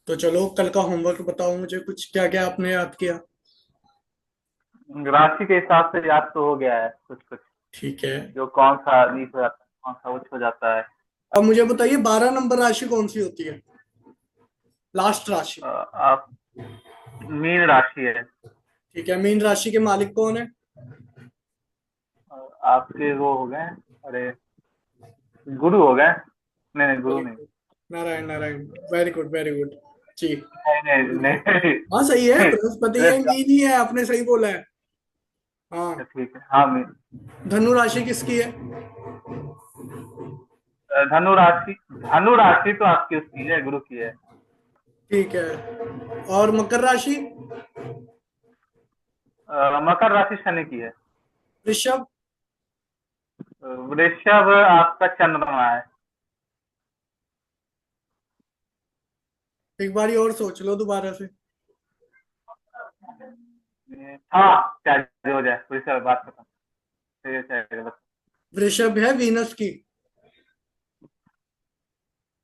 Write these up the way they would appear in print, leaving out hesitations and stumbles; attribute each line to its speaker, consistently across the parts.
Speaker 1: तो चलो कल का होमवर्क बताओ मुझे, कुछ क्या क्या आपने याद किया।
Speaker 2: राशि के हिसाब से याद तो हो गया है कुछ कुछ।
Speaker 1: ठीक है।
Speaker 2: जो कौन सा नीच हो जाता है, कौन सा उच्च हो जाता है।
Speaker 1: अब मुझे बताइए 12 नंबर राशि कौन सी होती है, लास्ट राशि।
Speaker 2: आप मीन राशि है।
Speaker 1: ठीक है, मीन राशि के मालिक कौन है?
Speaker 2: आपके वो हो गए। अरे, गुरु हो गए। नहीं नहीं, गुरु
Speaker 1: वेरी
Speaker 2: नहीं।
Speaker 1: Good, Narayan Narayan. Very good very good. जी।
Speaker 2: नहीं नहीं नहीं।
Speaker 1: हाँ सही है, बृहस्पति है,
Speaker 2: अच्छा,
Speaker 1: मीन ही है, आपने सही बोला है। हाँ।
Speaker 2: ठीक है, हाँ मीन।
Speaker 1: धनु राशि किसकी है?
Speaker 2: धनु राशि तो आपकी उसकी है, गुरु की है।
Speaker 1: ठीक है। और मकर राशि?
Speaker 2: मकर राशि शनि की है।
Speaker 1: ऋषभ?
Speaker 2: वृषभ आपका चंद्रमा है।
Speaker 1: एक बारी और सोच लो दोबारा से।
Speaker 2: हाँ, क्या जो हो जाए, वृषभ बात खत्म। ठीक है, चलेगा बस।
Speaker 1: वृषभ है वीनस की।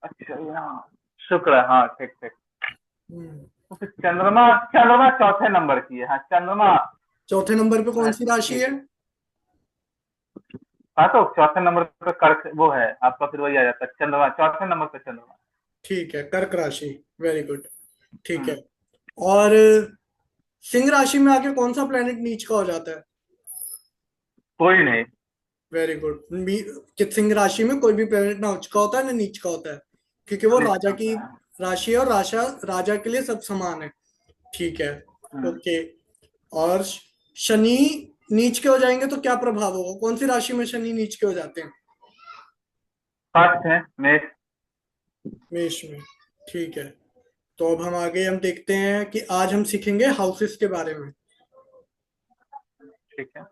Speaker 2: अच्छा, हाँ, शुक्र, हाँ ठीक ठीक।
Speaker 1: हम्म।
Speaker 2: तो फिर चंद्रमा, चंद्रमा चौथे नंबर की है, हाँ चंद्रमा।
Speaker 1: चौथे नंबर पे कौन सी राशि
Speaker 2: ठीक
Speaker 1: है?
Speaker 2: है। हाँ, तो चौथे नंबर पे कर्क वो है आपका, फिर वही आ जाता है चंद्रमा, चौथे नंबर पे चंद्रमा।
Speaker 1: ठीक है, कर्क राशि। Very good. ठीक है।
Speaker 2: हम्म।
Speaker 1: और सिंह राशि में आके कौन सा प्लेनेट नीच का हो जाता है?
Speaker 2: कोई नहीं।
Speaker 1: Very good. कि सिंह राशि में कोई भी प्लेनेट ना उच्च का होता है ना नीच का होता है, क्योंकि वो
Speaker 2: अनिष्ट
Speaker 1: राजा की
Speaker 2: होता है।
Speaker 1: राशि है, और राजा राजा के लिए सब समान है। ठीक है।
Speaker 2: हम्म।
Speaker 1: ओके। और शनि नीच के हो जाएंगे तो क्या प्रभाव होगा, कौन सी राशि में शनि नीच के हो जाते हैं?
Speaker 2: फर्स्ट है मेष।
Speaker 1: मेष में। ठीक है। तो अब हम आगे हम देखते हैं कि आज हम सीखेंगे हाउसेस के बारे में।
Speaker 2: ठीक है।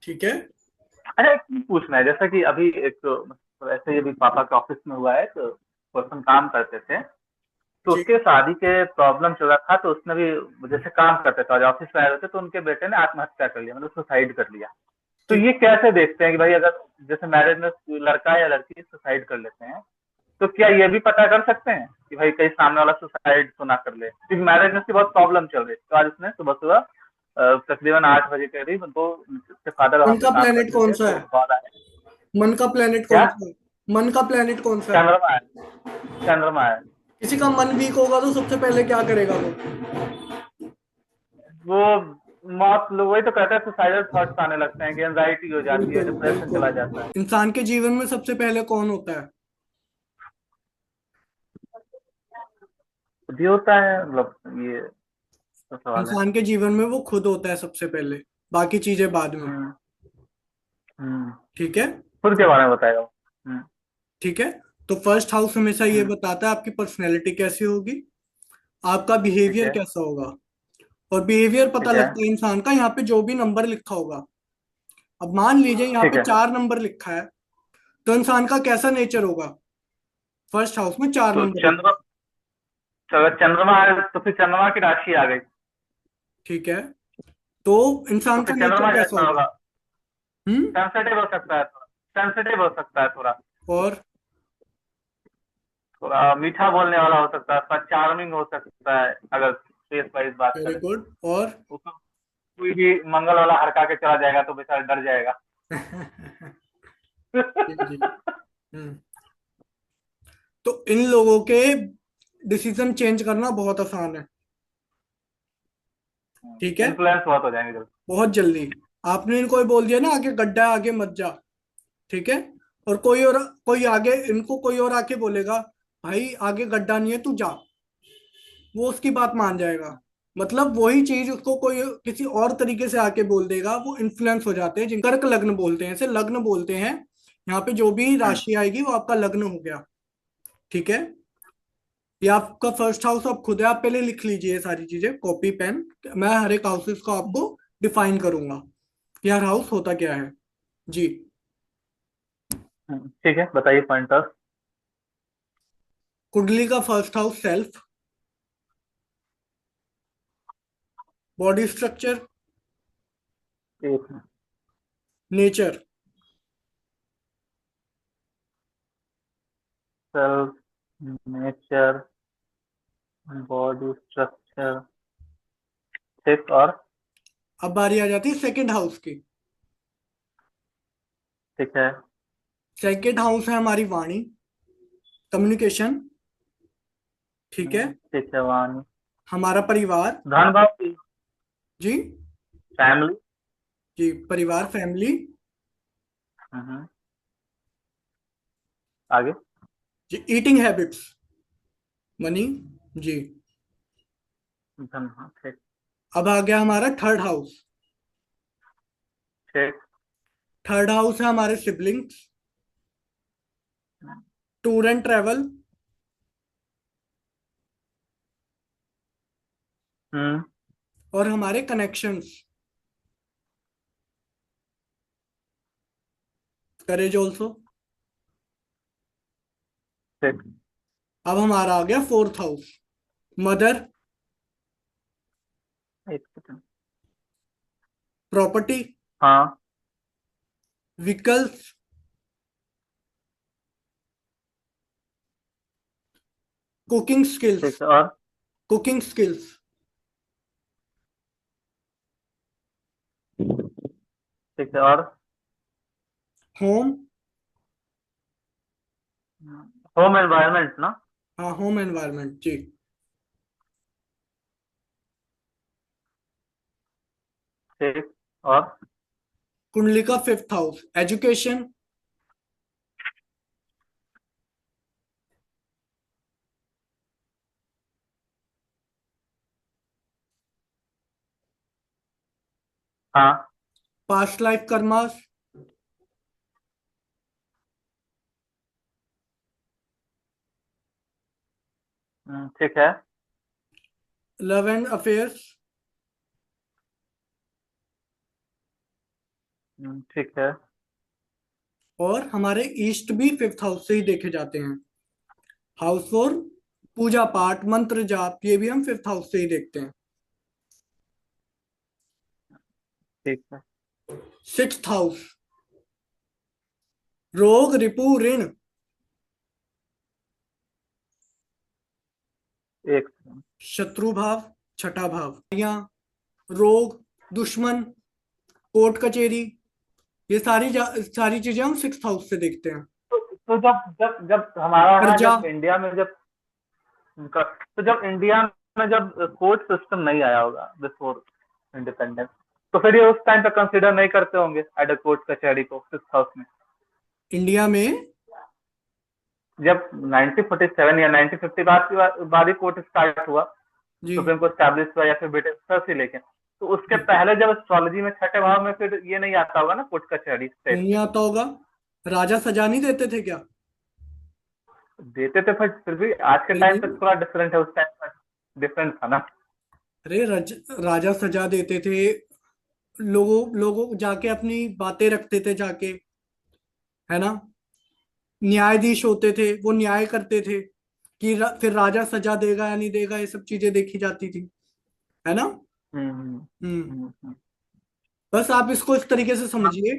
Speaker 1: ठीक है।
Speaker 2: अच्छा, एक चीज पूछना है, जैसा कि अभी एक मतलब ऐसे ही अभी पापा के ऑफिस में हुआ है, तो पर्सन काम करते थे, तो
Speaker 1: जी।
Speaker 2: उसके शादी के प्रॉब्लम चल रहा था, तो उसने भी जैसे काम करते थे और ऑफिस में आए हुए थे, तो उनके बेटे ने आत्महत्या कर लिया, मतलब सुसाइड कर लिया। तो
Speaker 1: ठीक।
Speaker 2: ये कैसे देखते हैं कि भाई अगर जैसे मैरिज में लड़का या लड़की सुसाइड कर लेते हैं, तो क्या ये भी पता कर सकते हैं कि भाई कहीं सामने वाला सुसाइड तो ना कर ले, क्योंकि मैरिज में उसकी बहुत प्रॉब्लम चल रही है। तो आज उसने सुबह सुबह तकरीबन 8 बजे के करीब उनको, उसके फादर वहाँ
Speaker 1: मन
Speaker 2: पे
Speaker 1: का
Speaker 2: काम
Speaker 1: प्लेनेट
Speaker 2: करते
Speaker 1: कौन
Speaker 2: थे,
Speaker 1: सा
Speaker 2: तो
Speaker 1: है?
Speaker 2: कॉल आया।
Speaker 1: मन का प्लेनेट
Speaker 2: क्या?
Speaker 1: कौन सा है? मन का प्लेनेट कौन सा है?
Speaker 2: चंद्रमा है। चंद्रमा है।
Speaker 1: किसी का मन वीक होगा तो सबसे पहले क्या करेगा वो?
Speaker 2: वो मौत, लोग वही तो कहते हैं, सुसाइडल थॉट्स आने लगते हैं, कि एंजाइटी हो जाती है,
Speaker 1: बिल्कुल
Speaker 2: डिप्रेशन
Speaker 1: बिल्कुल।
Speaker 2: चला जाता है।
Speaker 1: इंसान के जीवन में सबसे पहले कौन होता है?
Speaker 2: भी होता है, मतलब ये तो सवाल है।
Speaker 1: इंसान के जीवन में वो खुद होता है सबसे पहले, बाकी चीजें बाद में।
Speaker 2: हम्म। हम्म।
Speaker 1: ठीक है।
Speaker 2: खुद के बारे में बताएगा वो।
Speaker 1: ठीक है। तो फर्स्ट हाउस हमेशा ये
Speaker 2: हम्म।
Speaker 1: बताता है आपकी पर्सनैलिटी कैसी होगी, आपका
Speaker 2: ठीक
Speaker 1: बिहेवियर
Speaker 2: है।
Speaker 1: कैसा होगा। और बिहेवियर पता
Speaker 2: ठीक है।
Speaker 1: लगता है इंसान का यहाँ पे जो भी नंबर लिखा होगा। अब मान लीजिए यहाँ
Speaker 2: ठीक
Speaker 1: पे
Speaker 2: है।
Speaker 1: 4 नंबर लिखा है, तो इंसान का कैसा नेचर होगा? फर्स्ट हाउस में 4 नंबर लिखा
Speaker 2: चंद्रमा,
Speaker 1: है।
Speaker 2: तो अगर चंद्रमा है तो फिर चंद्रमा की राशि आ गई।
Speaker 1: ठीक है। तो
Speaker 2: तो
Speaker 1: इंसान का
Speaker 2: फिर
Speaker 1: नेचर
Speaker 2: चंद्रमा
Speaker 1: कैसा
Speaker 2: जैसा
Speaker 1: होगा?
Speaker 2: होगा।
Speaker 1: हम्म।
Speaker 2: सेंसिटिव हो सकता है थोड़ा। सेंसिटिव हो सकता है थोड़ा।
Speaker 1: और
Speaker 2: थोड़ा मीठा बोलने वाला हो सकता है, थोड़ा चार्मिंग हो सकता है, अगर फेस वाइज बात
Speaker 1: वेरी
Speaker 2: करें तो।
Speaker 1: गुड। और
Speaker 2: उसको कोई भी मंगल वाला हड़का के चला जाएगा तो बेचारा डर जाएगा।
Speaker 1: जी जी। हम्म। तो इन लोगों के डिसीजन चेंज करना बहुत आसान है। ठीक है।
Speaker 2: इन्फ्लुएंस बहुत हो जाएंगे जल्दी।
Speaker 1: बहुत जल्दी। आपने इनको ये बोल दिया ना आगे गड्ढा है, आगे मत जा। ठीक है। और कोई आगे इनको कोई और आके बोलेगा भाई आगे गड्ढा नहीं है तू जा, वो उसकी बात मान जाएगा। मतलब वही चीज उसको कोई किसी और तरीके से आके बोल देगा, वो इन्फ्लुएंस हो जाते हैं, जिन कर्क लग्न बोलते हैं, इसे लग्न बोलते हैं। यहाँ पे जो भी
Speaker 2: हम्म।
Speaker 1: राशि आएगी वो आपका लग्न हो गया। ठीक है। ये आपका फर्स्ट हाउस अब खुद है, आप पहले लिख लीजिए ये सारी चीजें कॉपी पेन। मैं हर एक हाउसेस को आपको डिफाइन करूंगा कि हर हाउस होता क्या है। जी।
Speaker 2: ठीक है, बताइए पॉइंटर्स।
Speaker 1: कुंडली का first house self, body structure,
Speaker 2: एक minute.
Speaker 1: Nature.
Speaker 2: Self, nature, body structure. ठीक, और?
Speaker 1: अब बारी आ जाती है सेकंड हाउस की।
Speaker 2: ठीक है।
Speaker 1: सेकंड हाउस है हमारी वाणी, कम्युनिकेशन। ठीक है।
Speaker 2: ठीक है, वाणी।
Speaker 1: हमारा परिवार।
Speaker 2: धन भाव की।
Speaker 1: जी।
Speaker 2: फैमिली।
Speaker 1: जी, परिवार, फैमिली।
Speaker 2: हम्म। आगे।
Speaker 1: जी, ईटिंग हैबिट्स, मनी। जी।
Speaker 2: धन, हाँ, ठीक।
Speaker 1: अब आ गया हमारा थर्ड हाउस।
Speaker 2: ठीक।
Speaker 1: थर्ड हाउस है हमारे सिबलिंग्स, टूर एंड ट्रेवल,
Speaker 2: हम्म।
Speaker 1: और हमारे कनेक्शंस, करेज ऑल्सो।
Speaker 2: ठीक।
Speaker 1: अब हमारा आ गया फोर्थ हाउस, मदर,
Speaker 2: एक सेकंड।
Speaker 1: प्रॉपर्टी,
Speaker 2: हाँ।
Speaker 1: व्हीकल्स, कुकिंग स्किल्स,
Speaker 2: ठीक है, और?
Speaker 1: कुकिंग स्किल्स,
Speaker 2: ठीक है, और?
Speaker 1: होम।
Speaker 2: होम एनवायरनमेंट ना?
Speaker 1: हाँ, होम एनवायरनमेंट जी।
Speaker 2: ठीक, और?
Speaker 1: कुंडली का फिफ्थ हाउस, एजुकेशन,
Speaker 2: हाँ।
Speaker 1: पास्ट लाइफ कर्मास,
Speaker 2: ठीक है।
Speaker 1: लव एंड अफेयर्स,
Speaker 2: ठीक है।
Speaker 1: और हमारे ईस्ट भी फिफ्थ हाउस से ही देखे जाते हैं। हाउस फॉर पूजा पाठ, मंत्र जाप, ये भी हम फिफ्थ हाउस से ही देखते हैं।
Speaker 2: ठीक है।
Speaker 1: सिक्स्थ हाउस, रोग रिपू ऋण,
Speaker 2: एक सेकंड।
Speaker 1: शत्रु भाव, छठा भाव, यहाँ रोग, दुश्मन, कोर्ट कचेरी, ये सारी चीजें हम सिक्स्थ हाउस से देखते हैं।
Speaker 2: तो जब जब जब हमारा यहाँ,
Speaker 1: कर्जा।
Speaker 2: जब इंडिया में, जब तो जब इंडिया में जब कोर्ट सिस्टम नहीं आया होगा बिफोर इंडिपेंडेंस, तो फिर ये उस टाइम पे कंसिडर नहीं करते होंगे एड कोर्ट कचहरी को सिक्स हाउस में?
Speaker 1: इंडिया में।
Speaker 2: जब 1947 या 1950 बाद ही कोर्ट स्टार्ट हुआ,
Speaker 1: जी।
Speaker 2: सुप्रीम कोर्ट स्टैब्लिश हुआ, या फिर ब्रिटिश से लेके, तो उसके पहले जब एस्ट्रोलॉजी में छठे भाव में फिर ये नहीं आता होगा ना, कोर्ट कचहरी
Speaker 1: क्यों
Speaker 2: स्टेट?
Speaker 1: नहीं आता होगा? राजा सजा नहीं देते थे क्या?
Speaker 2: देते थे, फिर भी आज के
Speaker 1: फिर
Speaker 2: टाइम
Speaker 1: भी।
Speaker 2: पे थोड़ा डिफरेंट है, उस टाइम पर डिफरेंट था ना।
Speaker 1: अरे राजा सजा देते थे, लोगों लोगों जाके अपनी बातें रखते थे जाके, है ना। न्यायाधीश होते थे, वो न्याय करते थे कि फिर राजा सजा देगा या नहीं देगा, ये सब चीजें देखी जाती थी, है ना।
Speaker 2: हम्म। हम्म।
Speaker 1: हम्म।
Speaker 2: हम्म।
Speaker 1: बस आप इसको इस तरीके से समझिए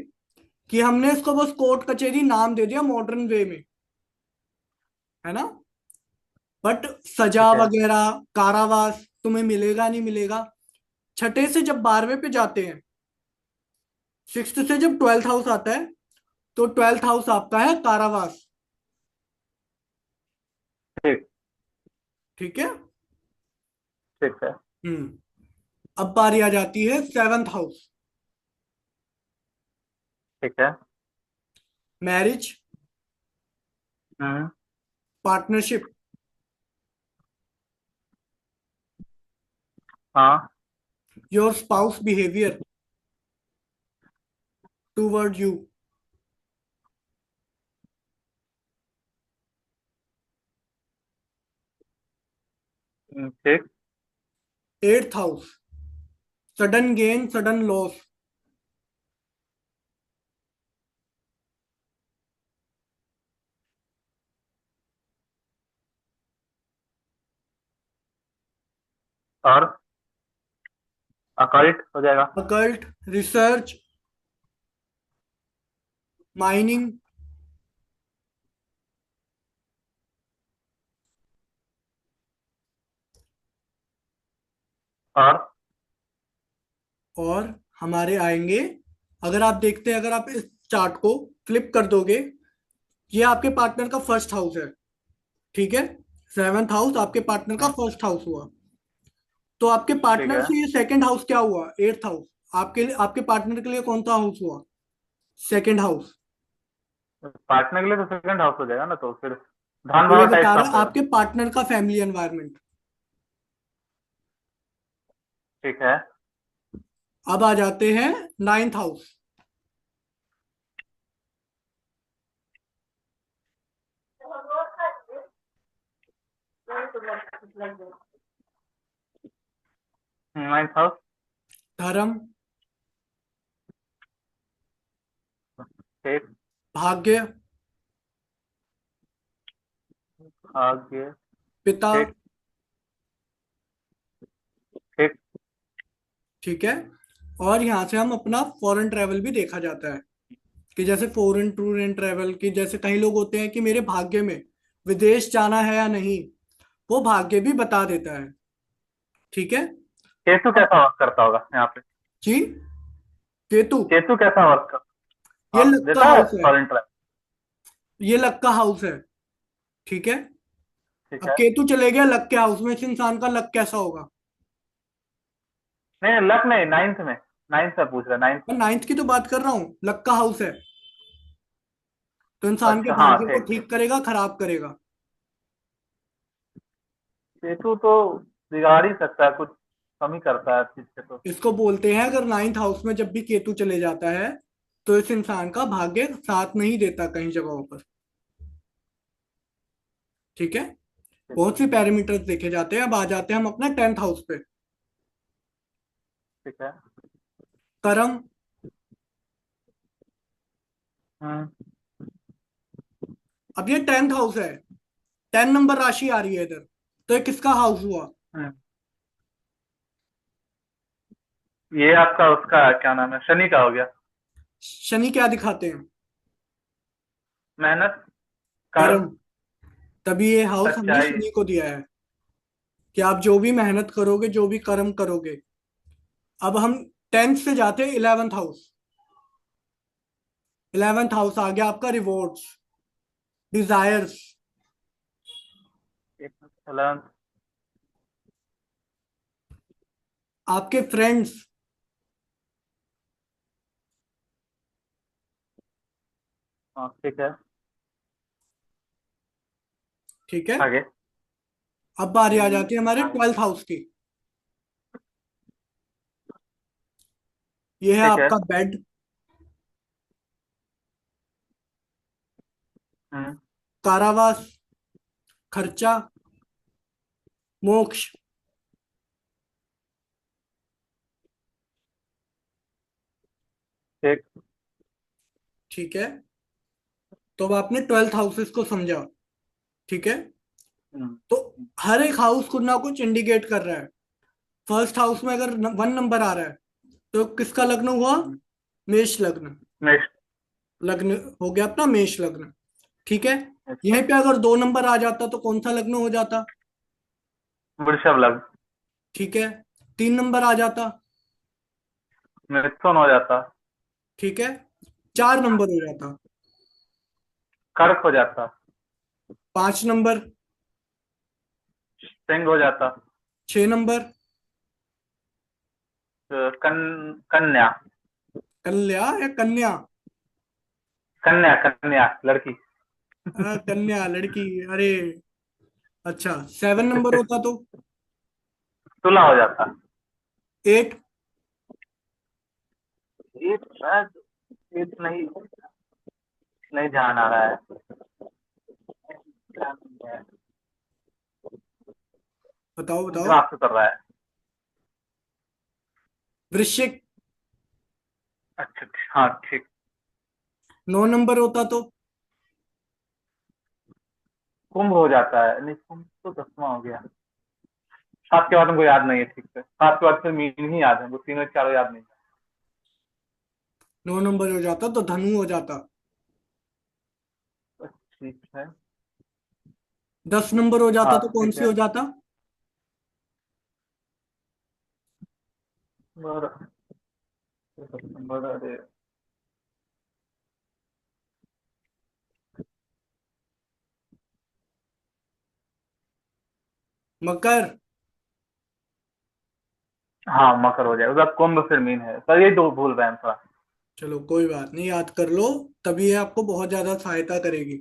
Speaker 1: कि हमने इसको बस कोर्ट कचहरी नाम दे दिया मॉडर्न वे में, है ना। बट सजा
Speaker 2: ठीक है।
Speaker 1: वगैरह, कारावास तुम्हें मिलेगा नहीं मिलेगा। छठे से जब 12वें पे जाते हैं, सिक्स्थ से जब ट्वेल्थ हाउस आता है, तो ट्वेल्थ हाउस आपका है कारावास।
Speaker 2: ठीक।
Speaker 1: ठीक है।
Speaker 2: ठीक है।
Speaker 1: हम्म। अब बारी आ जाती है सेवंथ हाउस,
Speaker 2: ठीक है।
Speaker 1: Marriage,
Speaker 2: hmm.
Speaker 1: पार्टनरशिप,
Speaker 2: हाँ।
Speaker 1: Your spouse behaviour toward you.
Speaker 2: ठीक।
Speaker 1: Eighth house, sudden gain, sudden loss,
Speaker 2: और अकल्ट हो जाएगा।
Speaker 1: अकल्ट, रिसर्च, माइनिंग,
Speaker 2: और
Speaker 1: और हमारे आएंगे, अगर आप देखते हैं, अगर आप इस चार्ट को फ्लिप कर दोगे, ये आपके पार्टनर का फर्स्ट हाउस है, ठीक है। सेवंथ हाउस आपके पार्टनर का
Speaker 2: हम्म,
Speaker 1: फर्स्ट हाउस हुआ। तो आपके
Speaker 2: ठीक
Speaker 1: पार्टनर
Speaker 2: है।
Speaker 1: से ये सेकंड हाउस क्या हुआ? Eighth house. आपके पार्टनर के लिए कौन सा हाउस हुआ? Second house.
Speaker 2: पार्टनर के लिए तो सेकंड हाउस हो जाएगा ना, तो फिर धन
Speaker 1: तो ये
Speaker 2: भाव टाइप
Speaker 1: बता
Speaker 2: कहाँ
Speaker 1: रहा है
Speaker 2: पे है?
Speaker 1: आपके पार्टनर का फैमिली एनवायरनमेंट।
Speaker 2: ठीक है।
Speaker 1: अब आ जाते हैं नाइन्थ हाउस।
Speaker 2: 9th house.
Speaker 1: धर्म,
Speaker 2: ठीक।
Speaker 1: भाग्य,
Speaker 2: आगे।
Speaker 1: पिता,
Speaker 2: ठीक। ठीक।
Speaker 1: ठीक है। और यहाँ से हम अपना फॉरेन ट्रैवल भी देखा जाता है, कि जैसे फॉरेन टूर एंड ट्रैवल की, जैसे कई लोग होते हैं कि मेरे भाग्य में विदेश जाना है या नहीं, वो भाग्य भी बता देता है, ठीक है।
Speaker 2: केतु
Speaker 1: अब
Speaker 2: कैसा वर्क करता होगा यहाँ पे?
Speaker 1: जी, केतु,
Speaker 2: केतु कैसा वर्क कर?
Speaker 1: ये
Speaker 2: हाँ,
Speaker 1: लक का
Speaker 2: देता है
Speaker 1: हाउस है,
Speaker 2: फॉरेन ट्रैवल।
Speaker 1: ये लक का हाउस है, ठीक है।
Speaker 2: ठीक
Speaker 1: अब
Speaker 2: है।
Speaker 1: केतु चले गया लक के हाउस में, इस इंसान का लक कैसा होगा?
Speaker 2: नहीं, लक नहीं, 9th में। 9th से पूछ रहा है, 9th
Speaker 1: मैं
Speaker 2: में।
Speaker 1: नाइन्थ की तो बात कर रहा हूँ, लक का हाउस है, तो इंसान के
Speaker 2: अच्छा, हाँ,
Speaker 1: भाग्य को
Speaker 2: ठीक ठीक
Speaker 1: ठीक
Speaker 2: ठीक।
Speaker 1: करेगा, खराब करेगा।
Speaker 2: केतु तो बिगाड़ ही सकता है कुछ, कम ही करता है चीज से तो।
Speaker 1: इसको बोलते हैं, अगर नाइन्थ हाउस में जब भी केतु चले जाता है, तो इस इंसान का भाग्य साथ नहीं देता कई जगहों पर, ठीक है।
Speaker 2: ठीक।
Speaker 1: बहुत सी पैरामीटर्स देखे जाते हैं। अब आ जाते हैं हम अपना टेंथ हाउस पे।
Speaker 2: ठीक है।
Speaker 1: कर्म।
Speaker 2: हम्म।
Speaker 1: अब ये टेंथ हाउस है, 10 नंबर राशि आ रही है इधर, तो ये किसका हाउस हुआ?
Speaker 2: हम्म। ये आपका उसका क्या नाम है, शनि का हो गया।
Speaker 1: शनि क्या दिखाते हैं?
Speaker 2: मेहनत, कर्म,
Speaker 1: कर्म। तभी ये हाउस हमने
Speaker 2: सच्चाई।
Speaker 1: शनि को दिया है, कि आप जो भी मेहनत करोगे, जो भी कर्म करोगे। अब हम टेंथ से जाते हैं इलेवेंथ हाउस। इलेवेंथ हाउस आ गया आपका रिवॉर्ड्स, डिजायर्स,
Speaker 2: 11th।
Speaker 1: आपके फ्रेंड्स,
Speaker 2: हाँ, ठीक है।
Speaker 1: ठीक है।
Speaker 2: आगे।
Speaker 1: अब बारी आ जाती है हमारे
Speaker 2: आगे।
Speaker 1: ट्वेल्थ हाउस की। ये है
Speaker 2: ठीक है।
Speaker 1: आपका बेड,
Speaker 2: हम्म।
Speaker 1: कारावास, खर्चा, मोक्ष,
Speaker 2: ठीक।
Speaker 1: ठीक है। तो अब आपने ट्वेल्थ हाउसेस को समझा, ठीक है।
Speaker 2: हम्म।
Speaker 1: तो हर एक हाउस कुछ ना कुछ इंडिकेट कर रहा है। फर्स्ट हाउस में अगर 1 नंबर आ रहा है, तो किसका लग्न हुआ?
Speaker 2: हम्म।
Speaker 1: मेष लग्न।
Speaker 2: नेक्स्ट।
Speaker 1: लग्न हो गया अपना मेष लग्न, ठीक है।
Speaker 2: अच्छा।
Speaker 1: यहीं पे अगर 2 नंबर आ जाता तो कौन सा लग्न हो जाता?
Speaker 2: वृषभ लग्न।
Speaker 1: ठीक है। 3 नंबर आ जाता,
Speaker 2: मिथुन हो जाता।
Speaker 1: ठीक है। 4 नंबर हो जाता,
Speaker 2: कर्क हो जाता।
Speaker 1: 5 नंबर,
Speaker 2: सिंह हो जाता।
Speaker 1: 6 नंबर,
Speaker 2: कन्या।
Speaker 1: कल्या या कन्या?
Speaker 2: कन्या कन्या लड़की।
Speaker 1: कन्या लड़की, अरे अच्छा। 7 नंबर होता तो?
Speaker 2: तुला हो जाता।
Speaker 1: 8।
Speaker 2: ये शायद, ये तो नहीं, नहीं ध्यान आ रहा है।
Speaker 1: बताओ बताओ।
Speaker 2: दिमाग से कर रहा है।
Speaker 1: वृश्चिक।
Speaker 2: अच्छा, हाँ, ठीक।
Speaker 1: 9 नंबर होता तो?
Speaker 2: कुंभ हो जाता है, नहीं, कुंभ तो 10वां हो गया। 7 के बाद हमको याद नहीं है ठीक से, 7 के बाद फिर मीन ही याद है, वो तीनों चारों याद नहीं
Speaker 1: 9 नंबर हो जाता तो धनु हो जाता।
Speaker 2: है। ठीक है।
Speaker 1: 10 नंबर हो जाता
Speaker 2: हाँ,
Speaker 1: तो कौन
Speaker 2: ठीक
Speaker 1: सी
Speaker 2: है।
Speaker 1: हो जाता?
Speaker 2: 12 सितंबर, अरे।
Speaker 1: मकर।
Speaker 2: हाँ, मकर हो जाएगा, उसका कुंभ फिर मीन है, पर ये दो भूल रहे हैं हम थोड़ा।
Speaker 1: चलो कोई बात नहीं, याद कर लो, तभी ये आपको बहुत ज्यादा सहायता करेगी।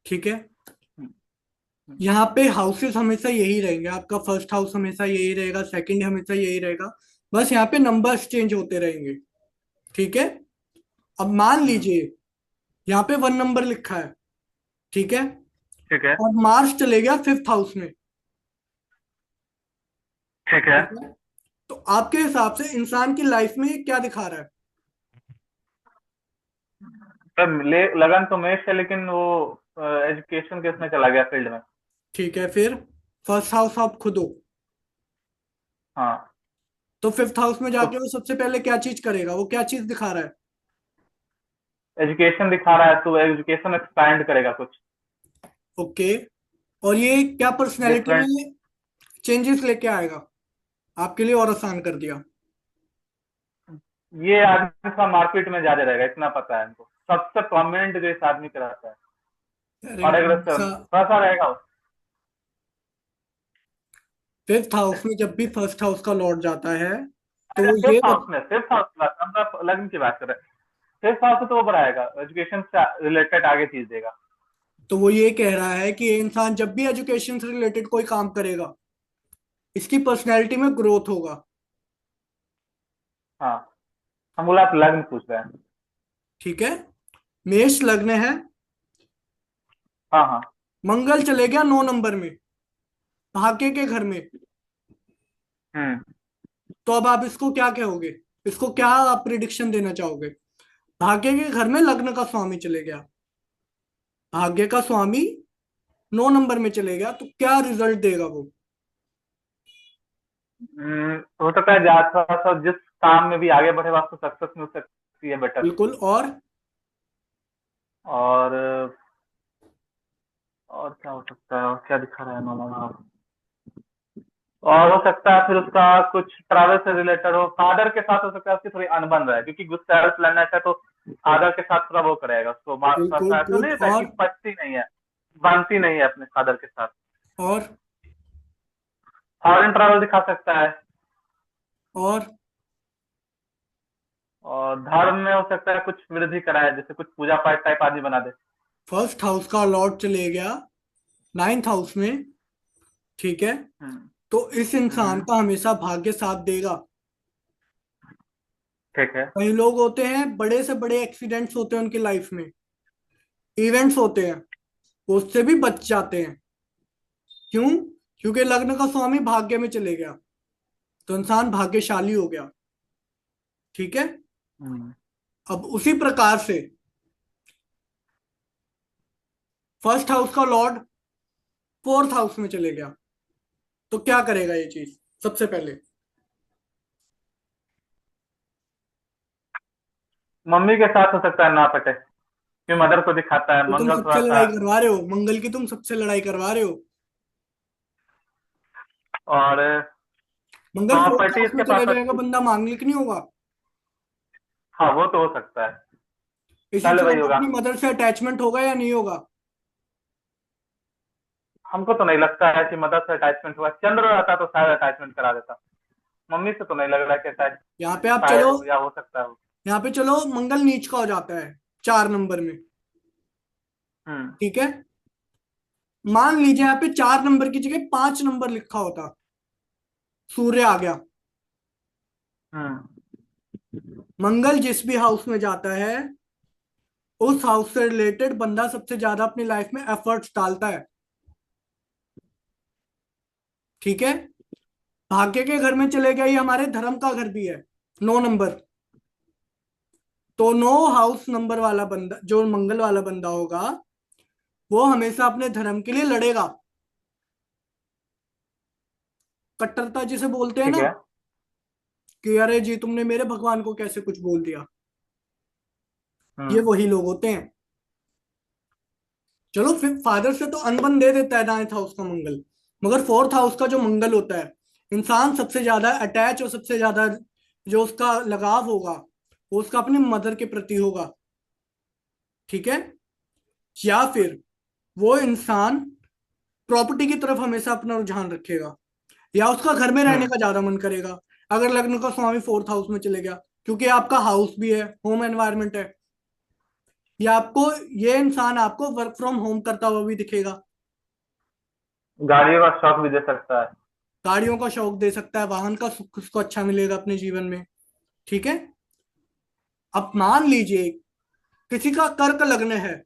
Speaker 1: ठीक है।
Speaker 2: हम्म, हम्म,
Speaker 1: यहाँ पे हाउसेस हमेशा यही रहेंगे, आपका फर्स्ट हाउस हमेशा यही रहेगा, सेकंड हमेशा यही रहेगा। बस यहाँ पे नंबर्स चेंज होते रहेंगे। ठीक है। अब मान
Speaker 2: हम्म,
Speaker 1: लीजिए यहाँ पे 1 नंबर लिखा है। ठीक है।
Speaker 2: ठीक है।
Speaker 1: और मार्स चले गया 5th हाउस में।
Speaker 2: ठीक है।
Speaker 1: ठीक है। तो आपके हिसाब से इंसान की लाइफ में ये क्या दिखा रहा है?
Speaker 2: पर लगन तो मेष है, लेकिन वो एजुकेशन के उसमें चला गया फील्ड में।
Speaker 1: ठीक है फिर। फर्स्ट हाउस आप खुद हो।
Speaker 2: हाँ।
Speaker 1: तो 5th हाउस में
Speaker 2: तो
Speaker 1: जाके वो सबसे पहले क्या चीज करेगा, वो क्या चीज दिखा रहा है?
Speaker 2: एजुकेशन दिखा रहा है, तो एजुकेशन एक्सपैंड करेगा कुछ।
Speaker 1: ओके। और ये क्या पर्सनैलिटी
Speaker 2: डिफरेंट।
Speaker 1: में चेंजेस लेके आएगा? आपके लिए और आसान कर दिया।
Speaker 2: ये आदमी थोड़ा मार्केट में ज्यादा रहेगा, इतना पता है हमको, सबसे प्रोमिनेंट जो इस आदमी का रहता है।
Speaker 1: अरे
Speaker 2: और अगर
Speaker 1: कौन सा?
Speaker 2: थोड़ा सा रहेगा।
Speaker 1: 5th हाउस में जब भी फर्स्ट हाउस का लॉर्ड जाता है तो
Speaker 2: अरे
Speaker 1: वो ये
Speaker 2: फिफ्थ हाउस में, फिफ्थ हाउस की बात, हम तो लग्न की बात कर रहे हैं। फिफ्थ हाउस से तो वो बढ़ाएगा, एजुकेशन से रिलेटेड आगे चीज देगा।
Speaker 1: तो वो ये कह रहा है कि ये इंसान जब भी एजुकेशन से रिलेटेड कोई काम करेगा, इसकी पर्सनैलिटी में ग्रोथ होगा।
Speaker 2: हाँ, हम बोला आप लग्न पूछ रहे हैं।
Speaker 1: ठीक है। मेष लग्न है।
Speaker 2: हाँ, हाँ।
Speaker 1: मंगल चले गया 9 नंबर में, भाग्य के घर में।
Speaker 2: हम्म।
Speaker 1: तो अब आप इसको क्या कहोगे? इसको क्या आप प्रिडिक्शन देना चाहोगे? भाग्य के घर में लग्न का स्वामी चले गया, भाग्य का स्वामी 9 नंबर में चले गया, तो क्या रिजल्ट देगा वो?
Speaker 2: हो सकता है थोड़ा सा जिस काम में भी आगे बढ़े वास्तव सक्सेस मिल सकती है बेटर।
Speaker 1: बिल्कुल।
Speaker 2: और और क्या हो सकता है, और क्या दिखा रहा है नौमा। और हो सकता है फिर उसका कुछ ट्रैवल से रिलेटेड हो, फादर के साथ हो सकता है उसकी थोड़ी अनबन रहे, क्योंकि गुड सेल्फ प्लानट है, तो फादर के साथ थोड़ा वो करेगा उसको,
Speaker 1: बिल्कुल
Speaker 2: ऐसा नहीं
Speaker 1: गुड।
Speaker 2: रहता कि पचती नहीं है, बनती नहीं है अपने फादर के साथ।
Speaker 1: और
Speaker 2: फॉरेन ट्रैवल दिखा सकता है।
Speaker 1: और
Speaker 2: और धर्म में हो सकता है कुछ वृद्धि कराए, जैसे कुछ पूजा पाठ टाइप आदमी बना दे।
Speaker 1: फर्स्ट हाउस का लॉर्ड चले गया 9th हाउस में। ठीक है।
Speaker 2: हम्म,
Speaker 1: तो इस इंसान का हमेशा भाग्य साथ देगा।
Speaker 2: ठीक है।
Speaker 1: कई लोग होते हैं, बड़े से बड़े एक्सीडेंट्स होते हैं उनकी लाइफ में, इवेंट्स होते हैं, वो उससे भी बच जाते हैं। क्यों? क्योंकि लग्न का स्वामी भाग्य में चले गया, तो इंसान भाग्यशाली हो गया। ठीक है।
Speaker 2: हम्म,
Speaker 1: अब उसी प्रकार से फर्स्ट हाउस का लॉर्ड 4th हाउस में चले गया, तो क्या करेगा ये चीज सबसे पहले?
Speaker 2: मम्मी के साथ हो सकता है ना पटे, फिर मदर को दिखाता है,
Speaker 1: तो तुम
Speaker 2: मंगल थोड़ा
Speaker 1: सबसे
Speaker 2: सा।
Speaker 1: लड़ाई करवा रहे हो, मंगल की तुम सबसे लड़ाई करवा रहे हो।
Speaker 2: और
Speaker 1: मंगल फोर्थ
Speaker 2: प्रॉपर्टी
Speaker 1: हाउस में
Speaker 2: इसके
Speaker 1: चले
Speaker 2: पास।
Speaker 1: जाएगा, बंदा मांगलिक नहीं होगा।
Speaker 2: हाँ, वो तो हो सकता है।
Speaker 1: इसी
Speaker 2: पहले वही
Speaker 1: तरह
Speaker 2: होगा।
Speaker 1: अपनी मदर से अटैचमेंट होगा या नहीं होगा?
Speaker 2: हमको तो नहीं लगता है कि मदर से अटैचमेंट हुआ, चंद्र रहता तो शायद अटैचमेंट करा देता। मम्मी से तो नहीं लग रहा कि अटैच
Speaker 1: यहाँ पे आप चलो,
Speaker 2: शायद हो या हो सकता है।
Speaker 1: यहाँ पे चलो मंगल नीच का हो जाता है 4 नंबर में।
Speaker 2: हम्म,
Speaker 1: ठीक है। मान लीजिए यहाँ पे 4 नंबर की जगह 5 नंबर लिखा होता, सूर्य आ गया।
Speaker 2: हम्म,
Speaker 1: मंगल जिस भी हाउस में जाता है, उस हाउस से रिलेटेड बंदा सबसे ज्यादा अपनी लाइफ में एफर्ट्स डालता है। ठीक है। भाग्य के घर में चले गए, ये हमारे धर्म का घर भी है, 9 नंबर। तो 9 हाउस नंबर वाला बंदा, जो मंगल वाला बंदा होगा, वो हमेशा अपने धर्म के लिए लड़ेगा। कट्टरता जिसे बोलते हैं
Speaker 2: ठीक
Speaker 1: ना,
Speaker 2: है।
Speaker 1: कि अरे जी तुमने मेरे भगवान को कैसे कुछ बोल दिया, ये
Speaker 2: हम्म,
Speaker 1: वही लोग होते हैं। चलो फिर फादर से तो अनबन दे देता है 9th हाउस का मंगल, मगर 4th हाउस का जो मंगल होता है, इंसान सबसे ज्यादा अटैच और सबसे ज्यादा जो उसका लगाव होगा वो उसका अपनी मदर के प्रति होगा। ठीक है। या फिर वो इंसान प्रॉपर्टी की तरफ हमेशा अपना रुझान रखेगा, या उसका घर में रहने
Speaker 2: हम्म।
Speaker 1: का ज्यादा मन करेगा अगर लग्न का स्वामी फोर्थ हाउस में चले गया, क्योंकि आपका हाउस भी है, होम एनवायरनमेंट है। या आपको, ये इंसान आपको वर्क फ्रॉम होम करता हुआ भी दिखेगा,
Speaker 2: गाड़ियों का शौक भी दे सकता है।
Speaker 1: गाड़ियों का शौक दे सकता है, वाहन का सुख उसको अच्छा मिलेगा अपने जीवन में। ठीक है। अब मान लीजिए किसी का कर्क लग्न है,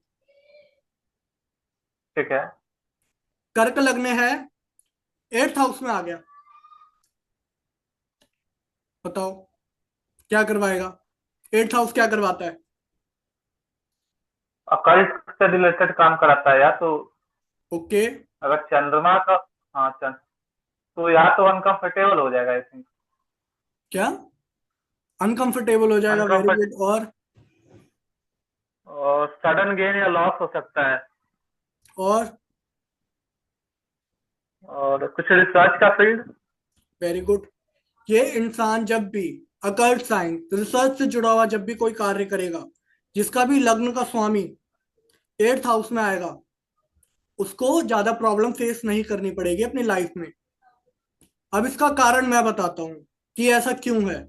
Speaker 2: ठीक है।
Speaker 1: कर्क लग्न है, एट्थ हाउस में आ गया, बताओ क्या करवाएगा? एट्थ हाउस क्या करवाता है?
Speaker 2: अकल्ट से रिलेटेड काम कराता है या तो,
Speaker 1: ओके।
Speaker 2: अगर चंद्रमा का, हाँ चंद, तो या तो अनकंफर्टेबल हो जाएगा आई थिंक।
Speaker 1: क्या? अनकंफर्टेबल हो जाएगा, वेरी
Speaker 2: अनकंफर्ट,
Speaker 1: गुड। और?
Speaker 2: और सडन गेन या लॉस हो सकता है।
Speaker 1: और?
Speaker 2: और कुछ रिसर्च का फील्ड।
Speaker 1: Very good. ये इंसान जब भी अकल्ट साइन रिसर्च से जुड़ा हुआ जब भी कोई कार्य करेगा, जिसका भी लग्न का स्वामी एट्थ हाउस में आएगा, उसको ज्यादा प्रॉब्लम फेस नहीं करनी पड़ेगी अपनी लाइफ में। अब इसका कारण मैं बताता हूं कि ऐसा क्यों है।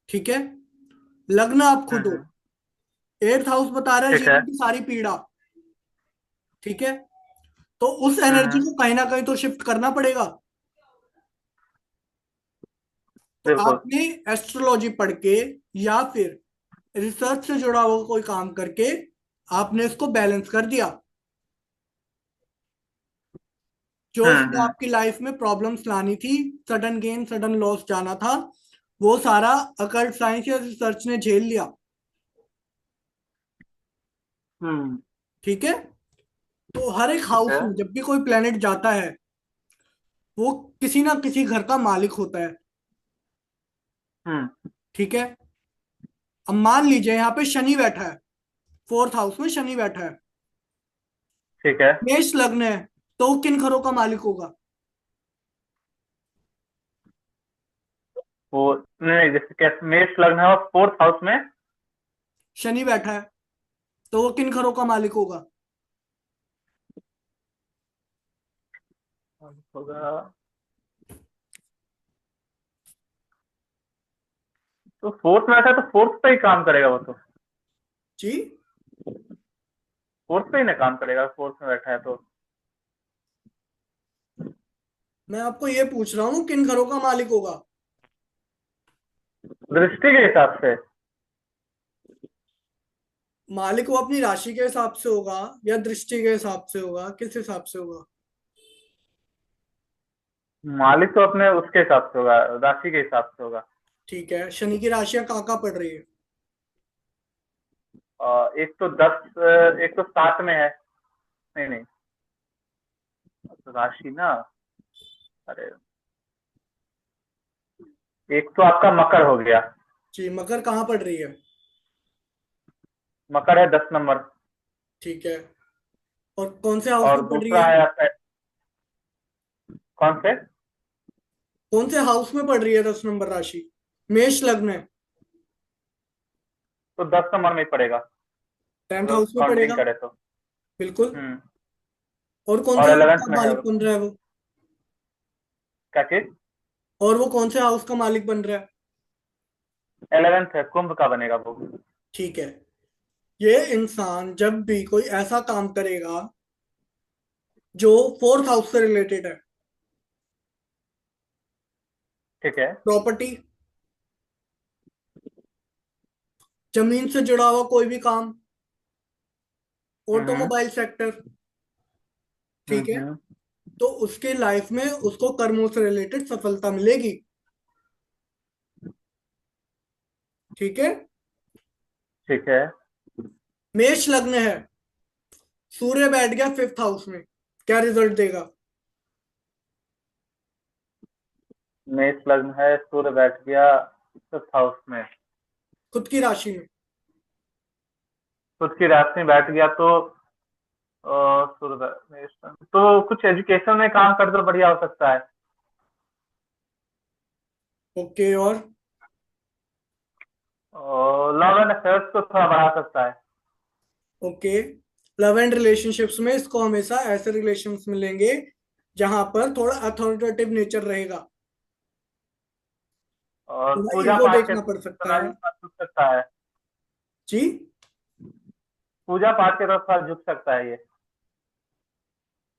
Speaker 1: ठीक है। लग्न आप खुद हो,
Speaker 2: हम्म।
Speaker 1: एट्थ हाउस बता रहा है
Speaker 2: ठीक है।
Speaker 1: जीवन की सारी पीड़ा। ठीक है। तो उस एनर्जी
Speaker 2: हम्म।
Speaker 1: को कहीं ना कहीं तो शिफ्ट करना पड़ेगा। तो
Speaker 2: बिल्कुल।
Speaker 1: आपने एस्ट्रोलॉजी पढ़ के या फिर रिसर्च से जुड़ा हुआ कोई काम करके आपने इसको बैलेंस कर दिया। जो उसने
Speaker 2: हम्म।
Speaker 1: आपकी लाइफ में प्रॉब्लम्स लानी थी, सडन गेन सडन लॉस जाना था, वो सारा अकल्ट साइंस या रिसर्च ने झेल लिया।
Speaker 2: हम्म।
Speaker 1: ठीक है। तो हर एक
Speaker 2: ठीक
Speaker 1: हाउस
Speaker 2: है।
Speaker 1: में जब भी कोई प्लेनेट जाता है, वो किसी ना किसी घर का मालिक होता है।
Speaker 2: हम्म।
Speaker 1: ठीक है। अब मान लीजिए यहाँ पे शनि बैठा है, फोर्थ हाउस में शनि बैठा है,
Speaker 2: ठीक है।
Speaker 1: मेष लग्न है, तो वो किन घरों का मालिक होगा?
Speaker 2: वो नहीं, जैसे कैसे मेष लग्न है और फोर्थ हाउस में।
Speaker 1: शनि बैठा है, तो वो किन घरों का मालिक होगा?
Speaker 2: होगा, तो फोर्थ में आता है तो फोर्थ पे ही काम करेगा वो तो।
Speaker 1: जी।
Speaker 2: फोर्थ पे ही ना काम करेगा, फोर्थ में बैठा है तो।
Speaker 1: मैं आपको ये पूछ रहा हूँ किन घरों का मालिक होगा।
Speaker 2: दृष्टि के हिसाब से।
Speaker 1: मालिक वो अपनी राशि के हिसाब से होगा या दृष्टि के हिसाब से होगा, किस हिसाब से होगा?
Speaker 2: मालिक तो अपने उसके हिसाब से होगा, राशि के हिसाब से होगा।
Speaker 1: ठीक है। शनि की राशियां कहाँ कहाँ पड़ रही है?
Speaker 2: एक तो 10, एक तो 7 में है। नहीं नहीं, तो राशि ना, अरे, एक तो आपका मकर हो गया।
Speaker 1: जी, मकर कहाँ पड़ रही है?
Speaker 2: मकर है 10 नंबर।
Speaker 1: ठीक है। और कौन से हाउस
Speaker 2: और
Speaker 1: में पड़ रही
Speaker 2: दूसरा
Speaker 1: है?
Speaker 2: है आपका, कौन से?
Speaker 1: कौन से हाउस में पड़ रही है 10 नंबर राशि? मेष लग्न है,
Speaker 2: तो 10 नंबर में ही पड़ेगा,
Speaker 1: टेंथ
Speaker 2: अगर
Speaker 1: हाउस में
Speaker 2: काउंटिंग
Speaker 1: पड़ेगा।
Speaker 2: करे तो।
Speaker 1: बिल्कुल।
Speaker 2: हम्म।
Speaker 1: और कौन से
Speaker 2: और
Speaker 1: हाउस
Speaker 2: 11th
Speaker 1: का
Speaker 2: में है
Speaker 1: मालिक
Speaker 2: वो।
Speaker 1: बन रहा है वो?
Speaker 2: क्या चीज?
Speaker 1: और वो कौन से हाउस का मालिक बन रहा है?
Speaker 2: 11th है, कुंभ का बनेगा वो।
Speaker 1: ठीक है। ये इंसान जब भी कोई ऐसा काम करेगा जो फोर्थ हाउस से रिलेटेड है,
Speaker 2: ठीक है।
Speaker 1: प्रॉपर्टी, जमीन से जुड़ा हुआ कोई भी काम,
Speaker 2: हम्म।
Speaker 1: ऑटोमोबाइल सेक्टर, ठीक है,
Speaker 2: हम्म।
Speaker 1: तो उसके लाइफ में उसको कर्मों से रिलेटेड सफलता मिलेगी। ठीक है।
Speaker 2: ठीक है।
Speaker 1: मेष लग्न है, सूर्य बैठ गया फिफ्थ हाउस में, क्या रिजल्ट देगा?
Speaker 2: मेष लग्न है, सूर्य बैठ गया 5th हाउस में।
Speaker 1: खुद की राशि में।
Speaker 2: खुद की राशि में बैठ गया तो सूर्य मेष लग्न, तो कुछ एजुकेशन में काम कर तो बढ़िया हो सकता है।
Speaker 1: ओके। और?
Speaker 2: लव एंड अफेयर्स को थोड़ा बढ़ा सकता है।
Speaker 1: ओके, लव एंड रिलेशनशिप्स में इसको हमेशा ऐसे रिलेशंस मिलेंगे जहां पर थोड़ा अथॉरिटेटिव नेचर रहेगा,
Speaker 2: और
Speaker 1: थोड़ा
Speaker 2: पूजा
Speaker 1: ईगो
Speaker 2: पाठ के
Speaker 1: देखना पड़ सकता
Speaker 2: तरफ
Speaker 1: है।
Speaker 2: इंसान झुक सकता है।
Speaker 1: जी।
Speaker 2: पूजा पाठ की तरफ थोड़ा झुक सकता है ये।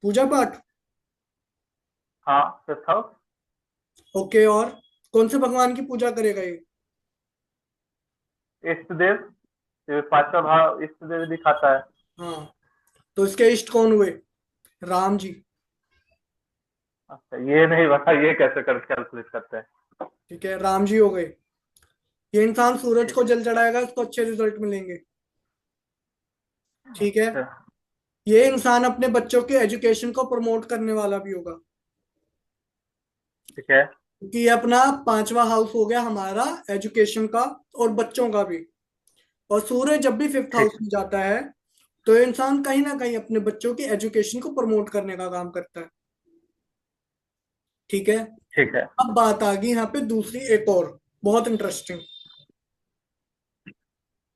Speaker 1: पूजा पाठ।
Speaker 2: हाँ, फिफ्थ हाउस।
Speaker 1: ओके, और कौन से भगवान की पूजा करेगा ये?
Speaker 2: इष्ट देव, ये पांचवा भाव इष्ट देव दिखाता है।
Speaker 1: हाँ, तो इसके इष्ट कौन हुए? राम जी।
Speaker 2: अच्छा, ये नहीं बता, ये कैसे कर कैलकुलेट करते हैं?
Speaker 1: ठीक है, राम जी हो गए। ये इंसान सूरज
Speaker 2: ठीक
Speaker 1: को
Speaker 2: है।
Speaker 1: जल चढ़ाएगा, इसको अच्छे रिजल्ट मिलेंगे। ठीक है।
Speaker 2: अच्छा।
Speaker 1: ये इंसान अपने बच्चों के एजुकेशन को प्रमोट करने वाला भी होगा,
Speaker 2: ठीक है।
Speaker 1: क्योंकि ये अपना पांचवा हाउस हो गया हमारा एजुकेशन का और बच्चों का भी। और सूर्य जब भी फिफ्थ हाउस
Speaker 2: ठीक।
Speaker 1: में जाता है तो ये इंसान कहीं ना कहीं अपने बच्चों की एजुकेशन को प्रमोट करने का काम करता है। ठीक है।
Speaker 2: ठीक है।
Speaker 1: अब बात आ गई यहाँ पे दूसरी, एक और बहुत इंटरेस्टिंग।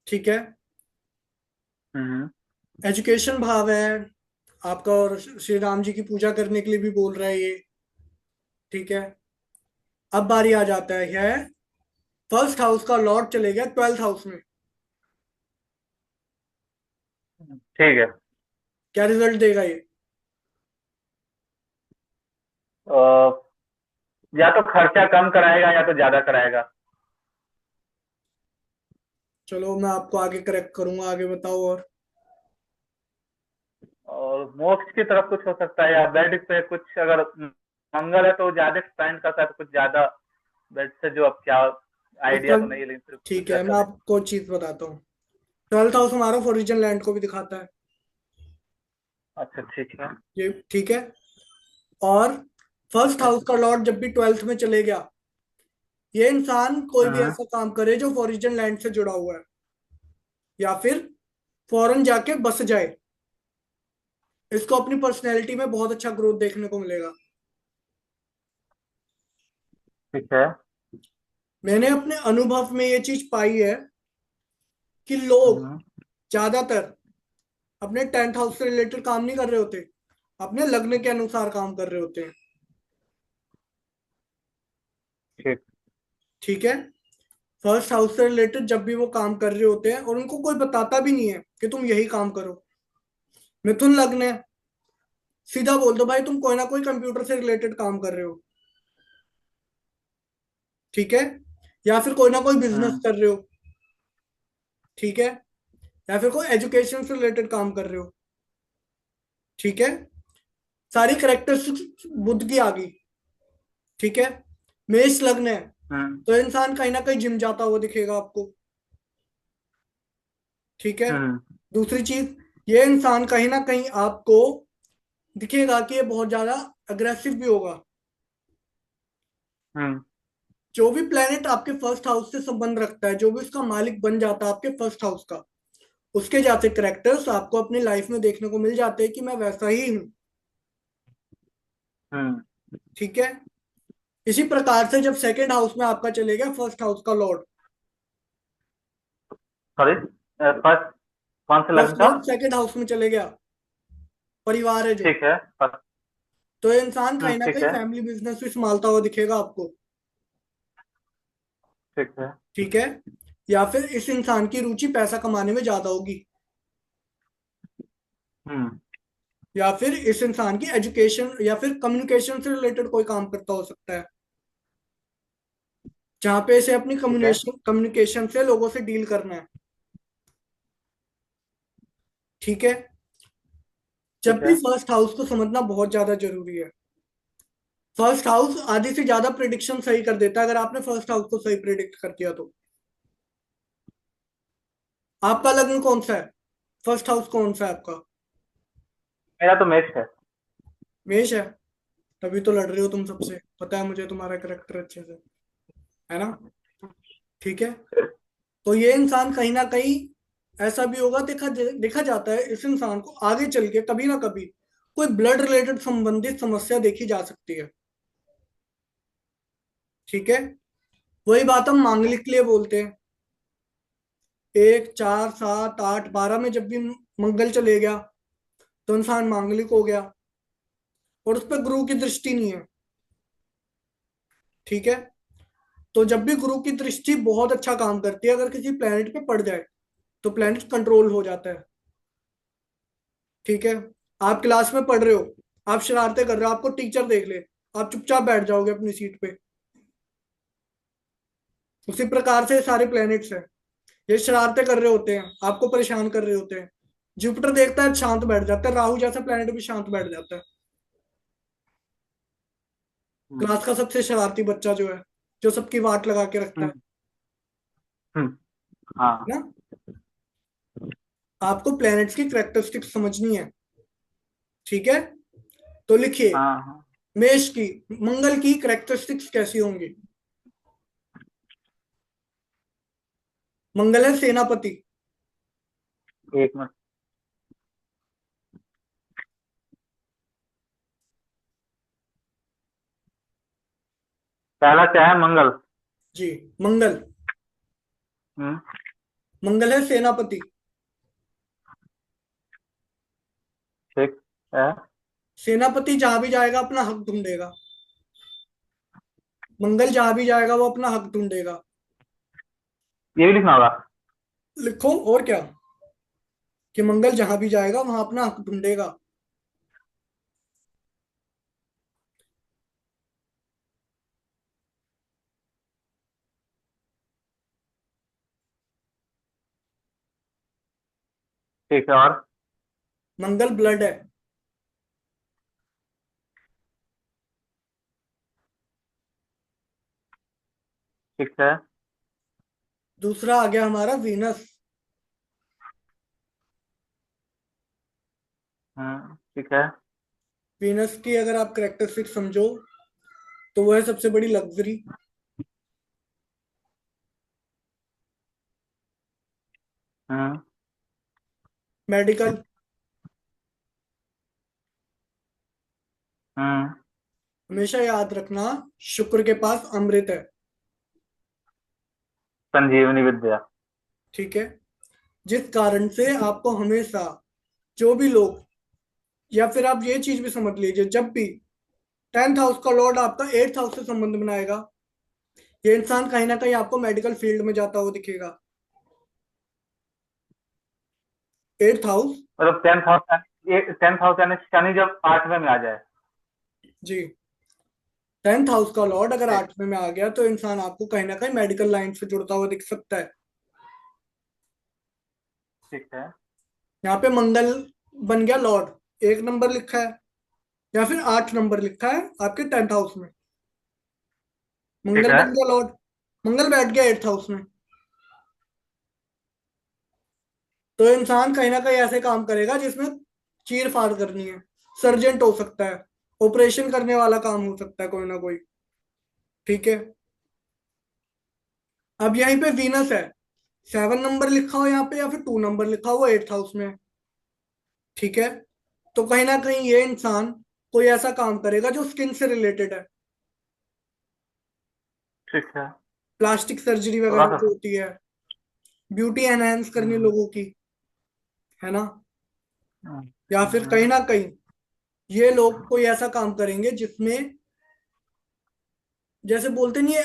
Speaker 1: ठीक है।
Speaker 2: हम्म।
Speaker 1: एजुकेशन भाव है आपका, और श्री राम जी की पूजा करने के लिए भी बोल रहा है ये। ठीक है। अब बारी आ जाता है फर्स्ट हाउस का लॉर्ड चले गया ट्वेल्थ हाउस में।
Speaker 2: ठीक है।
Speaker 1: क्या रिजल्ट देगा ये?
Speaker 2: अ, या तो खर्चा कम कराएगा या तो ज्यादा कराएगा।
Speaker 1: चलो मैं आपको आगे करेक्ट करूंगा, आगे बताओ। और
Speaker 2: और मोक्ष की तरफ कुछ हो सकता है, या बेड पे कुछ, अगर मंगल है तो ज्यादा स्पेंड करता है तो कुछ ज्यादा बेड से, जो अब क्या
Speaker 1: उसका,
Speaker 2: आइडिया तो नहीं है, लेकिन फिर कुछ
Speaker 1: ठीक है मैं
Speaker 2: ऐसा है।
Speaker 1: आपको चीज बताता हूँ। ट्वेल्थ हाउस हमारा फॉरिजन लैंड को भी दिखाता है।
Speaker 2: अच्छा, ठीक है।
Speaker 1: ये ठीक है। और फर्स्ट
Speaker 2: ठीक है।
Speaker 1: हाउस का लॉर्ड जब भी ट्वेल्थ में चले गया, ये इंसान कोई भी
Speaker 2: हम्म।
Speaker 1: ऐसा काम करे जो फॉरिजन लैंड से जुड़ा हुआ है, या फिर फॉरेन जाके बस जाए, इसको अपनी पर्सनैलिटी में बहुत अच्छा ग्रोथ देखने को मिलेगा।
Speaker 2: ठीक है।
Speaker 1: मैंने अपने अनुभव में ये चीज पाई है कि लोग
Speaker 2: हम्म।
Speaker 1: ज्यादातर अपने टेंथ हाउस से रिलेटेड काम नहीं कर रहे होते, अपने लग्न के अनुसार काम कर रहे होते हैं।
Speaker 2: ठीक।
Speaker 1: ठीक है। फर्स्ट हाउस से रिलेटेड जब भी वो काम कर रहे होते हैं और उनको कोई बताता भी नहीं है कि तुम यही काम करो। मिथुन लग्न है, सीधा बोल दो भाई तुम कोई ना कोई कंप्यूटर से रिलेटेड काम कर रहे हो। ठीक है। या फिर कोई ना कोई बिजनेस
Speaker 2: हम्म।
Speaker 1: कर रहे हो। ठीक है। या फिर कोई एजुकेशन से रिलेटेड काम कर रहे हो। ठीक है। सारी करेक्टरिस्टिक्स बुद्ध की आ गई। ठीक है। मेष लग्न है,
Speaker 2: हम्म।
Speaker 1: तो इंसान कहीं ना कहीं जिम जाता हुआ दिखेगा आपको। ठीक है।
Speaker 2: हम्म।
Speaker 1: दूसरी चीज, ये इंसान कहीं ना कहीं आपको दिखेगा कि ये बहुत ज्यादा अग्रेसिव भी होगा।
Speaker 2: हम्म।
Speaker 1: जो भी प्लेनेट आपके फर्स्ट हाउस से संबंध रखता है, जो भी उसका मालिक बन जाता है आपके फर्स्ट हाउस का, उसके जाते करेक्टर्स आपको अपनी लाइफ में देखने को मिल जाते हैं कि मैं वैसा ही हूँ।
Speaker 2: हम्म।
Speaker 1: ठीक है। इसी प्रकार से जब सेकंड हाउस में आपका चलेगा फर्स्ट हाउस का लॉर्ड,
Speaker 2: सॉरी, फर्स्ट कौन से लग्न
Speaker 1: फर्स्ट
Speaker 2: का?
Speaker 1: लॉर्ड सेकंड हाउस में चले गया, परिवार है जो,
Speaker 2: ठीक है। first।
Speaker 1: तो ये इंसान कहीं ना
Speaker 2: ठीक
Speaker 1: कहीं
Speaker 2: है।
Speaker 1: फैमिली बिजनेस भी संभालता हुआ दिखेगा आपको।
Speaker 2: ठीक है।
Speaker 1: ठीक है। या फिर इस इंसान की रुचि पैसा कमाने में ज्यादा होगी,
Speaker 2: हम्म।
Speaker 1: या फिर इस इंसान की एजुकेशन या फिर कम्युनिकेशन से रिलेटेड कोई काम करता हो सकता है, जहां पे इसे अपनी
Speaker 2: ठीक है।
Speaker 1: कम्युनिकेशन कम्युनिकेशन से लोगों से डील करना है। ठीक है। जब
Speaker 2: ठीक
Speaker 1: भी
Speaker 2: है।
Speaker 1: फर्स्ट हाउस को समझना बहुत ज्यादा जरूरी है। फर्स्ट हाउस आधी से ज्यादा प्रिडिक्शन सही कर देता है, अगर आपने फर्स्ट हाउस को सही प्रिडिक्ट कर दिया तो। आपका लग्न कौन सा है? फर्स्ट हाउस कौन सा है आपका?
Speaker 2: मेरा तो मैच है।
Speaker 1: मेष है। तभी तो लड़ रहे हो तुम सबसे, पता है मुझे तुम्हारा करेक्टर अच्छे से, है ना? ठीक है। तो ये इंसान कहीं ना कहीं ऐसा भी होगा, देखा देखा जाता है इस इंसान को आगे चल के कभी ना कभी कोई ब्लड रिलेटेड संबंधित समस्या देखी जा सकती है। ठीक है। वही बात हम मांगलिक के लिए बोलते हैं। एक, चार, सात, आठ, 12 में जब भी मंगल चले गया तो इंसान मांगलिक हो गया, और उस पर गुरु की दृष्टि नहीं है। ठीक है। तो जब भी गुरु की दृष्टि बहुत अच्छा काम करती है, अगर किसी प्लेनेट पे पड़ जाए तो प्लेनेट कंट्रोल हो जाता है। ठीक है। आप क्लास में पढ़ रहे हो, आप शरारतें कर रहे हो, आपको टीचर देख ले, आप चुपचाप बैठ जाओगे अपनी सीट पे। उसी प्रकार से सारे प्लैनेट्स हैं, ये शरारतें कर रहे होते हैं, आपको परेशान कर रहे होते हैं। जुपिटर देखता है शांत बैठ जाता है, राहु जैसा प्लैनेट भी शांत बैठ जाता है।
Speaker 2: हम्म,
Speaker 1: क्लास का सबसे शरारती बच्चा जो है, जो सबकी वाट लगा के रखता है
Speaker 2: हम्म, हम्म, हाँ,
Speaker 1: ना। आपको प्लैनेट्स की करेक्टरिस्टिक्स समझनी है। ठीक है। तो लिखिए,
Speaker 2: हाँ, हाँ।
Speaker 1: मेष की, मंगल की करेक्टरिस्टिक्स कैसी होंगी। मंगल है सेनापति।
Speaker 2: एक मिनट। पहला क्या है? मंगल।
Speaker 1: जी। मंगल।
Speaker 2: हम्म।
Speaker 1: मंगल है सेनापति।
Speaker 2: ठीक है।
Speaker 1: सेनापति जहां भी जाएगा अपना हक ढूंढेगा। मंगल जहां भी जाएगा वो अपना हक ढूंढेगा।
Speaker 2: ये भी लिखना होगा।
Speaker 1: लिखो और क्या, कि मंगल जहां भी जाएगा वहां अपना हक ढूंढेगा।
Speaker 2: ठीक है, और?
Speaker 1: मंगल ब्लड है।
Speaker 2: ठीक है।
Speaker 1: दूसरा आ गया हमारा वीनस।
Speaker 2: ठीक है।
Speaker 1: वीनस की अगर आप करेक्टरिस्टिक समझो तो वो है सबसे बड़ी लग्जरी,
Speaker 2: हम्म,
Speaker 1: मेडिकल।
Speaker 2: हम्म।
Speaker 1: हमेशा याद रखना, शुक्र के पास अमृत है।
Speaker 2: संजीवनी विद्या।
Speaker 1: ठीक है। जिस कारण से आपको हमेशा, जो भी लोग, या फिर आप ये चीज भी समझ लीजिए, जब भी 10th हाउस का लॉर्ड आपका 8th हाउस से संबंध बनाएगा, ये इंसान कहीं ना कहीं आपको मेडिकल फील्ड में जाता हुआ दिखेगा। 8th house.
Speaker 2: मतलब 10th हाउस, ये 10th हाउस यानी शनि जब 8वें में आ जाए।
Speaker 1: जी। 10th हाउस का लॉर्ड अगर
Speaker 2: ठीक।
Speaker 1: 8वें में आ गया तो इंसान आपको कहीं ना कहीं मेडिकल लाइन से जुड़ता हुआ दिख सकता है।
Speaker 2: ठीक है।
Speaker 1: यहाँ पे मंगल बन गया लॉर्ड, 1 नंबर लिखा है, या फिर 8 नंबर लिखा है आपके 10th हाउस में।
Speaker 2: ठीक
Speaker 1: मंगल
Speaker 2: है।
Speaker 1: बन गया लॉर्ड, मंगल बैठ गया 8th हाउस में। तो इंसान कहीं ना कहीं ऐसे काम करेगा जिसमें चीर फाड़ करनी है, सर्जेंट हो सकता है, ऑपरेशन करने वाला काम हो सकता है कोई ना कोई। ठीक है। अब यहीं पे वीनस है, 7 नंबर लिखा हो यहाँ पे या फिर 2 नंबर लिखा हो 8th हाउस में। ठीक है। तो कहीं ना कहीं ये इंसान कोई ऐसा काम करेगा जो स्किन से रिलेटेड है,
Speaker 2: ठीक है।
Speaker 1: प्लास्टिक सर्जरी
Speaker 2: थोड़ा
Speaker 1: वगैरह
Speaker 2: सा।
Speaker 1: जो होती है, ब्यूटी एनहेंस करनी
Speaker 2: हम्म,
Speaker 1: लोगों की, है ना।
Speaker 2: हम्म,
Speaker 1: या फिर कहीं
Speaker 2: हम्म,
Speaker 1: ना कहीं ये लोग कोई ऐसा काम करेंगे जिसमें, जैसे बोलते नहीं है,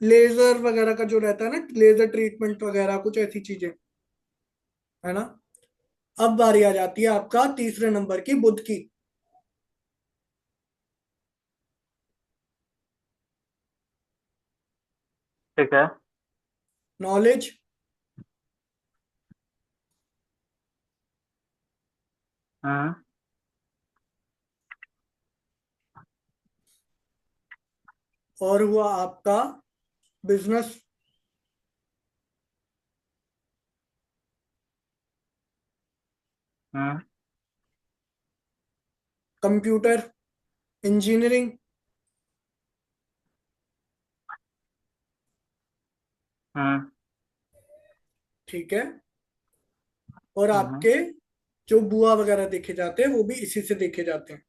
Speaker 1: लेजर वगैरह का जो रहता है ना, लेजर ट्रीटमेंट वगैरह, कुछ ऐसी चीजें, है ना। अब बारी आ जाती है आपका तीसरे नंबर की, बुध की।
Speaker 2: ठीक है।
Speaker 1: नॉलेज,
Speaker 2: हम्म,
Speaker 1: और हुआ आपका बिजनेस,
Speaker 2: हम्म,
Speaker 1: कंप्यूटर, इंजीनियरिंग।
Speaker 2: हम्म,
Speaker 1: ठीक है। और
Speaker 2: हम्म।
Speaker 1: आपके जो बुआ वगैरह देखे जाते हैं वो भी इसी से देखे जाते हैं।